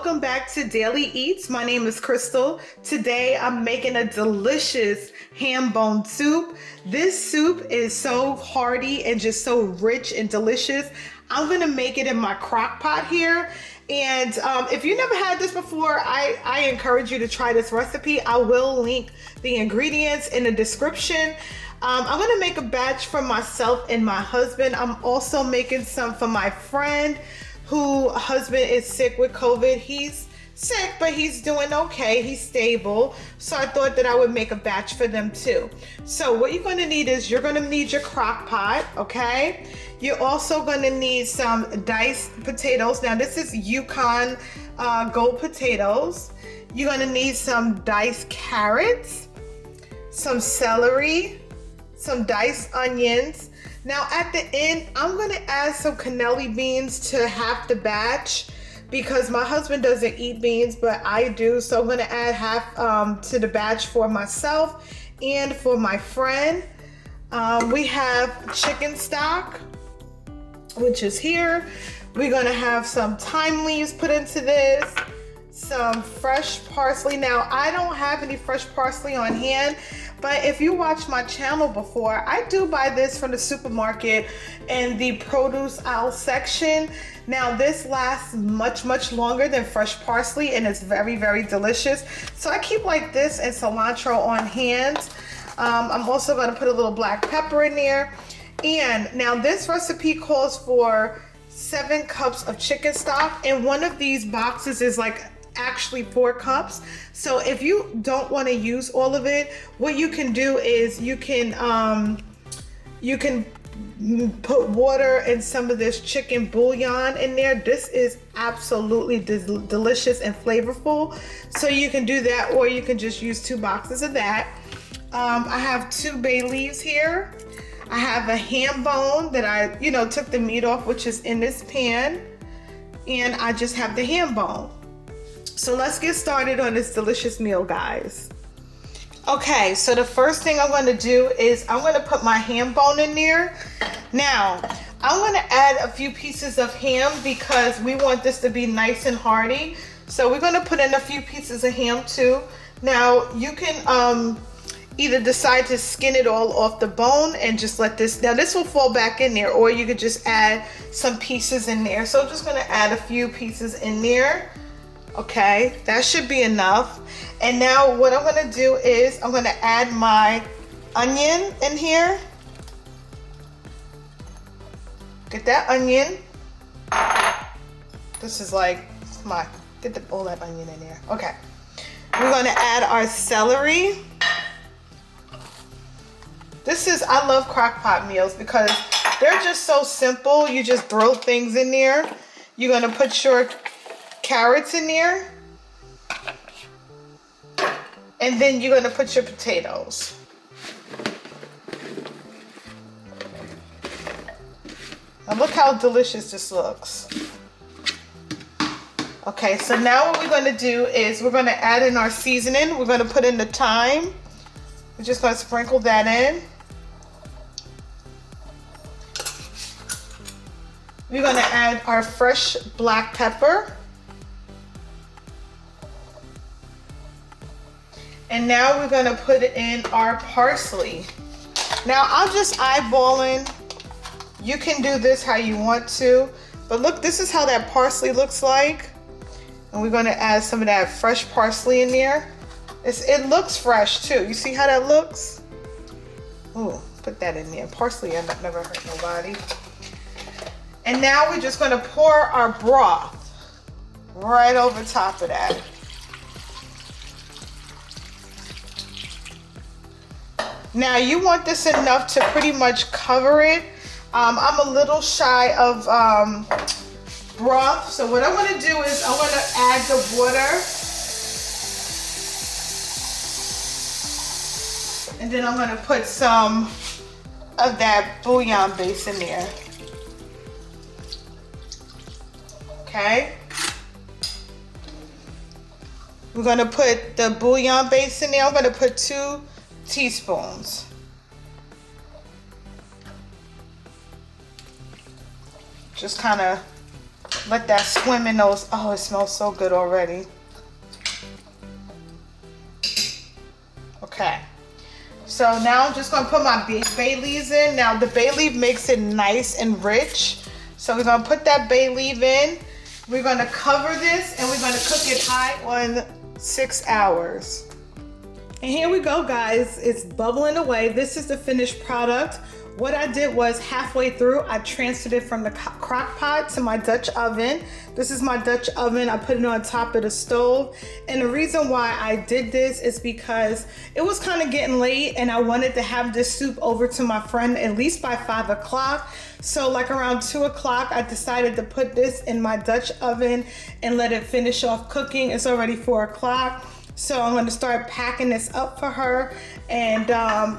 welcome back to Daily Eats. My name is Crystal. Today I'm making a delicious ham bone soup. This soup is so hearty and just so rich and delicious. I'm gonna make it in my crock pot here. And if you never had this before, I encourage you to try this recipe. I will link the ingredients in the description. I'm gonna make a batch for myself and my husband. I'm also making some for my friend whose husband is sick with COVID. He's sick, but he's doing okay. He's stable. So I thought that I would make a batch for them too. So what you're gonna need is you're gonna need your crock pot, okay? You're also gonna need some diced potatoes. Now this is Yukon Gold potatoes. You're gonna need some diced carrots, some celery, some diced onions. Now at the end, I'm gonna add some cannelli beans to half the batch because my husband doesn't eat beans, but I do. So I'm gonna add half to the batch for myself and for my friend. We have chicken stock, which is here. We're gonna have some thyme leaves put into this, some fresh parsley. Now I don't have any fresh parsley on hand, but if you watched my channel before, I do buy this from the supermarket in the produce aisle section. Now this lasts much longer than fresh parsley and it's very delicious. So I keep like this and cilantro on hand. I'm also gonna put a little black pepper in there. And now this recipe calls for 7 cups of chicken stock, and one of these boxes is like actually 4 cups. So if you don't want to use all of it, what you can do is you can put water and some of this chicken bouillon in there. This is absolutely delicious and flavorful. So you can do that, or you can just use 2 boxes of that. I have 2 bay leaves here. I have a ham bone that I took the meat off, which is in this pan, and I just have the ham bone. So let's get started on this delicious meal, guys. Okay, so the first thing I'm going to do is I'm going to put my ham bone in there. Now, I'm going to add a few pieces of ham because we want this to be nice and hearty. So we're going to put in a few pieces of ham too. Now, you can either decide to skin it all off the bone and just let this, now this will fall back in there, or you could just add some pieces in there. So I'm just going to add a few pieces in there. Okay, that should be enough. And now what I'm going to do is I'm going to add my onion in here. Get that onion. This is like, come on, get all that onion in there. Okay, we're going to add our celery. I love crock pot meals because they're just so simple. You just throw things in there. You're going to put your carrots in there, and then you're going to put your potatoes. Now look how delicious this looks. Okay, so now what we're going to do is we're going to add in our seasoning. We're going to put in the thyme. We're just going to sprinkle that in. We're going to add our fresh black pepper. And now we're going to put in our parsley. Now I'm just eyeballing. You can do this how you want to. But look, this is how that parsley looks like. And we're going to add some of that fresh parsley in there. It looks fresh too. You see how that looks? Ooh, put that in there. Parsley never hurt nobody. And now we're just going to pour our broth right over top of that. Now you want this enough to pretty much cover it. I'm a little shy of broth, so what I'm going to do is I'm going to add the water, and then I'm going to put some of that bouillon base in there. Okay. We're going to put the bouillon base in there. I'm going to put 2 teaspoons. Just kind of Let that swim in those. Oh, it smells so good already. Okay. So now I'm just gonna put my bay leaves in. Now the bay leaf makes it nice and rich. So we're gonna put that bay leaf in. We're gonna cover this and we're gonna cook it high on 6 hours. And here we go, guys. It's bubbling away. This is the finished product. What I did was halfway through, I transferred it from the crock pot to my Dutch oven. This is my Dutch oven. I put it on top of the stove. And the reason why I did this is because it was kind of getting late and I wanted to have this soup over to my friend at least by 5 o'clock. So like around 2 o'clock, I decided to put this in my Dutch oven and let it finish off cooking. It's already 4 o'clock. So I'm going to start packing this up for her and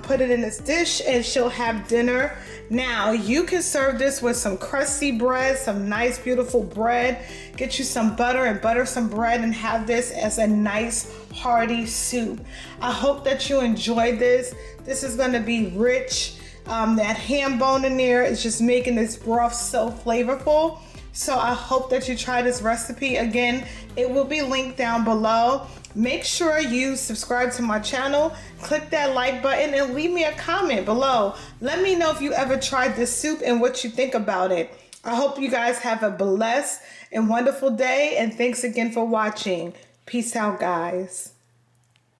put it in this dish and she'll have dinner. Now you can serve this with some crusty bread, some nice beautiful bread. Get you some butter and butter some bread and have this as a nice hearty soup. I hope that you enjoyed this. This is going to be rich. That ham bone in there is just making this broth so flavorful. So I hope that you try this recipe. Again, it will be linked down below. Make sure you subscribe to my channel, click that like button, and leave me a comment below. Let me know if you ever tried this soup and what you think about it. I hope you guys have a blessed and wonderful day, and thanks again for watching. Peace out, guys.